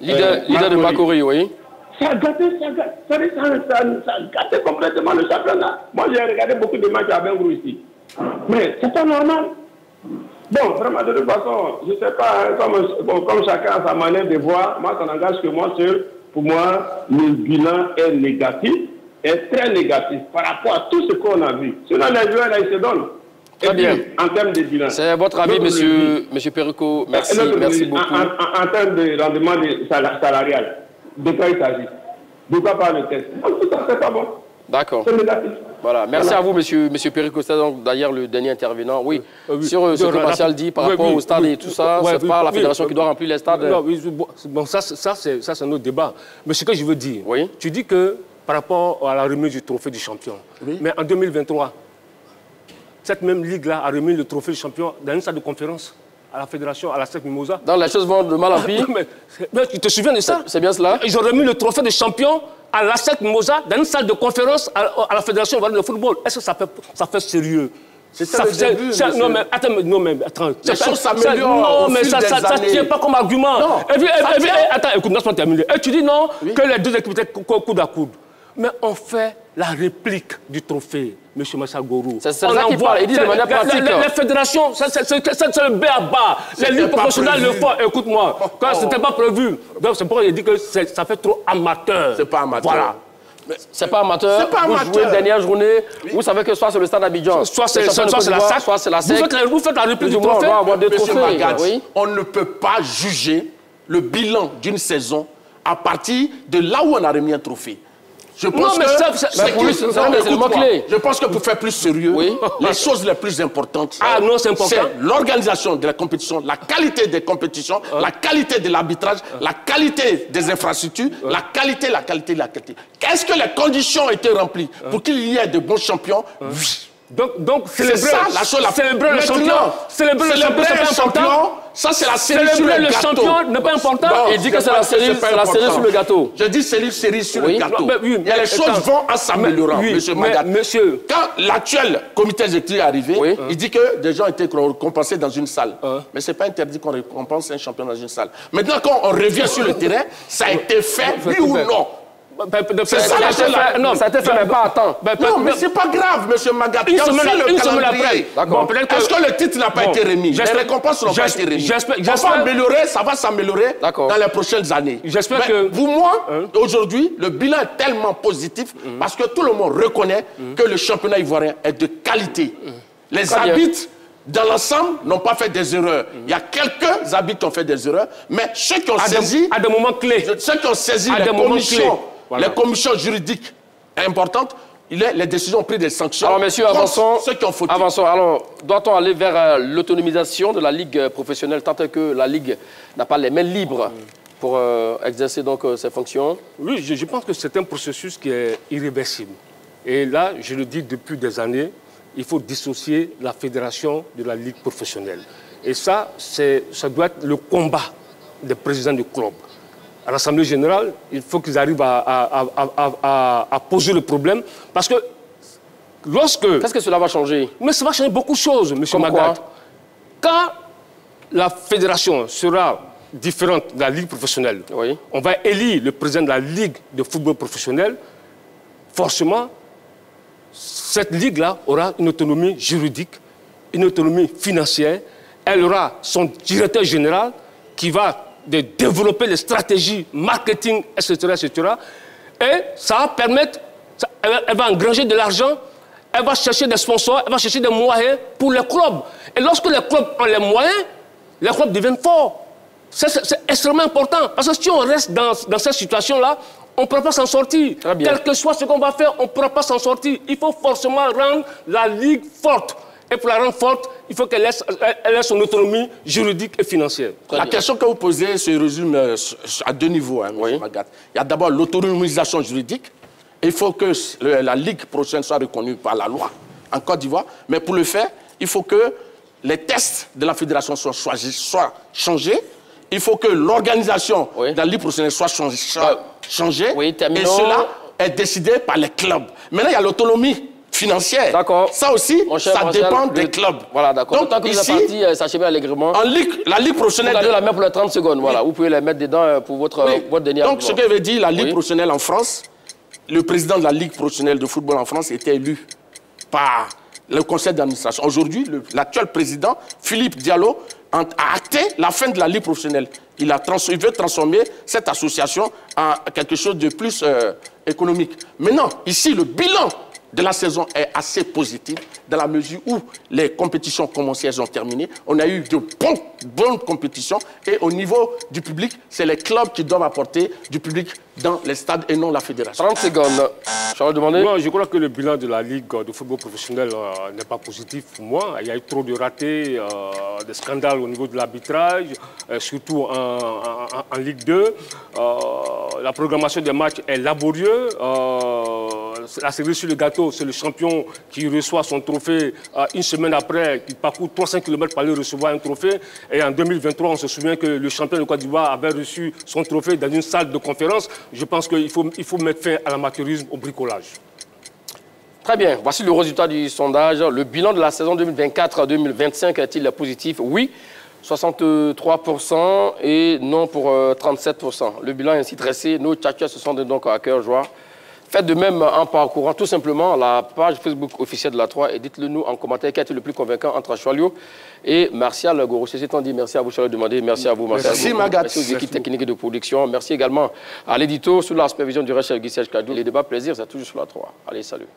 leader de Makori, oui. Ça a gâté complètement le championnat. Moi, j'ai regardé beaucoup de matchs à Bengrou ici. Mais c'est pas normal. Bon, vraiment, de toute façon, je ne sais pas, comme chacun a sa manière de voir, moi, ça n'engage que moi seul. Pour moi, le bilan est négatif, est très négatif par rapport à tout ce qu'on a vu. Sinon, les joueurs, là, ils se donnent. Très bien. En termes de bilan. C'est votre avis, monsieur Perico. Merci, merci beaucoup. En termes de rendement salarial, de quoi il s'agit? De quoi parle le test? Tout ça, c'est pas bon. D'accord. C'est négatif. Voilà. Merci à vous, monsieur Perico. C'est donc d'ailleurs le dernier intervenant. Oui. Sur ce que Martial dit par rapport au stade et tout ça, c'est pas la fédération qui doit remplir les stades. Non, bon, ça c'est un autre débat. Mais ce que je veux dire, tu dis que par rapport à la remise du trophée du champion, mais en 2023, cette même ligue-là a remis le trophée du champion dans une salle de conférence à la fédération, à la SEC Mimosa. Dans les choses vont de mal en pire. Mais tu te souviens de ça? C'est bien cela. Ils ont remis le trophée de champion à la SEC Mimosa dans une salle de conférence à la fédération de football. Est-ce que ça fait sérieux? C'est le début, non, mais attends. Les choses s'améliorent. Non, mais ça ne tient pas comme argument. Non, attends, écoute, laisse-moi terminer. Et tu dis non, que les deux équipes étaient coude à coude. Mais on fait la réplique du trophée, M. Massagorou. C'est ça qu'il parle, il dit de manière pratique. Les fédérations, c'est le B à bas. Les ligues professionnelles le font. Écoute-moi, quand ce n'était pas prévu. Donc c'est pourquoi il dit que ça fait trop amateur. C'est pas amateur. Voilà. C'est pas amateur. Vous jouez une dernière journée, vous savez que soit c'est le stade d'Abidjan, soit c'est la SAC, soit c'est la SEC. Vous faites la réplique du trophée. Monsieur Magatz, on ne peut pas juger le bilan d'une saison à partir de là où on a remis un trophée. Je pense je pense que pour faire plus sérieux, les choses les plus importantes, c'est l'organisation de la compétition, la qualité des compétitions, la qualité de l'arbitrage, la qualité des infrastructures, la qualité. Qu'est-ce que les conditions ont été remplies pour qu'il y ait de bons champions? Donc c'est ça la chose la plus... Célébrer le champion, célébrer le champion, ça c'est la série sur le gâteau. Célébrer le champion n'est pas important. Il dit que c'est la série sur le gâteau. Je dis série sur le gâteau. Les choses vont en s'améliorant, monsieur Magat. Quand l'actuel comité exécutif est arrivé, il dit que des gens étaient récompensés dans une salle. Mais ce n'est pas interdit qu'on récompense un champion dans une salle. Maintenant, quand on revient sur le terrain, ça a été fait, oui ou non? C'est ça la chose. Non, ça a été fait, mais pas à temps. Non, mais c'est pas grave, monsieur Magat. Une semaine après. Est-ce que le titre n'a pas été remis? Les récompenses n'ont pas été remises. On va améliorer, ça va s'améliorer dans les prochaines années. J'espère que... Pour moi, aujourd'hui, le bilan est tellement positif parce que tout le monde reconnaît que le championnat ivoirien est de qualité. Les arbitres, dans l'ensemble, n'ont pas fait des erreurs. Il y a quelques arbitres qui ont fait des erreurs, mais ceux qui ont saisi... À des moments clés. Ceux qui ont saisi les commissions juridiques importantes, les décisions ont pris des sanctions. Alors, messieurs, avançons. Ceux qui ont fauté. Avançons. Alors, doit-on aller vers l'autonomisation de la Ligue professionnelle, tant que la Ligue n'a pas les mains libres pour exercer donc ses fonctions? Oui, je pense que c'est un processus qui est irréversible. Et là, je le dis depuis des années, il faut dissocier la fédération de la Ligue professionnelle. Et ça doit être le combat des présidents du club. À l'Assemblée générale, il faut qu'ils arrivent à poser le problème. Parce que lorsque... Qu'est-ce que cela va changer? Mais ça va changer beaucoup de choses, M. Magat. Quand la fédération sera différente de la Ligue professionnelle, on va élire le président de la Ligue de football professionnel, forcément, cette Ligue-là aura une autonomie juridique, une autonomie financière. Elle aura son directeur général qui va développer les stratégies marketing, etc., etc. Et ça va permettre, elle va engranger de l'argent, elle va chercher des sponsors, elle va chercher des moyens pour les clubs. Et lorsque les clubs ont les moyens, les clubs deviennent forts. C'est extrêmement important. Parce que si on reste dans cette situation-là, on ne pourra pas s'en sortir. Quel que soit ce qu'on va faire, on ne pourra pas s'en sortir. Il faut forcément rendre la Ligue forte. Et pour la rendre forte, il faut qu'elle ait son autonomie juridique et financière. La question que vous posez se résume à deux niveaux, hein, M. Magat. Il y a d'abord l'autonomisation juridique. Il faut que la Ligue prochaine soit reconnue par la loi en Côte d'Ivoire. Mais pour le faire, il faut que les tests de la fédération soient changés. Il faut que l'organisation de la Ligue professionnelle soit changée. Et cela est décidé par les clubs. Maintenant, il y a l'autonomie financière. D'accord. Ça aussi, ça dépend des clubs. Voilà, d'accord. Donc, tant que ici, vous êtes parti, s'achève allègrement. La Ligue professionnelle... Vous allez la mettre pour les 30 secondes. Voilà. Vous pouvez la mettre dedans pour votre dernier Donc, ce que veut dire la Ligue professionnelle en France, le président de la Ligue professionnelle de football en France était élu par le conseil d'administration. Aujourd'hui, l'actuel président, Philippe Diallo, a acté la fin de la Ligue professionnelle. Il veut transformer cette association en quelque chose de plus économique. Maintenant, ici, le bilan de la saison est assez positif dans la mesure où les compétitions commencées, elles ont terminé. On a eu de bonnes compétitions et au niveau du public, c'est les clubs qui doivent apporter du public dans les stades et non la fédération. 30 secondes. Charles Demandé. Moi, je crois que le bilan de la Ligue de football professionnel n'est pas positif pour moi. Il y a eu trop de ratés, des scandales au niveau de l'arbitrage, surtout en Ligue 2. La programmation des matchs est laborieuse. La série sur le gâteau, c'est le champion qui reçoit son trophée une semaine après, qui parcourt 300 km pour aller recevoir un trophée. Et en 2023, on se souvient que le champion de Côte d'Ivoire avait reçu son trophée dans une salle de conférence. Je pense qu'il faut mettre fin à l'amateurisme, au bricolage. Très bien. Voici le résultat du sondage. Le bilan de la saison 2024-2025 est-il positif? Oui, 63% et non pour 37%. Le bilan est ainsi dressé. Nos tchatchers se sont donc à cœur joie. Faites de même en parcourant tout simplement la page Facebook officielle de la 3 et dites-le nous en commentaire qui a été le plus convaincant entre Choualio et Martial Goro. C'est étant dit, merci à vous, Charles Demandé, merci à vous, Martial. Merci, Magat. Merci aux équipes techniques de production. Merci également à l'édito sous la supervision du Rachel Guissèche Kadou. Les débats plaisir, c'est toujours sur la 3. Allez, salut.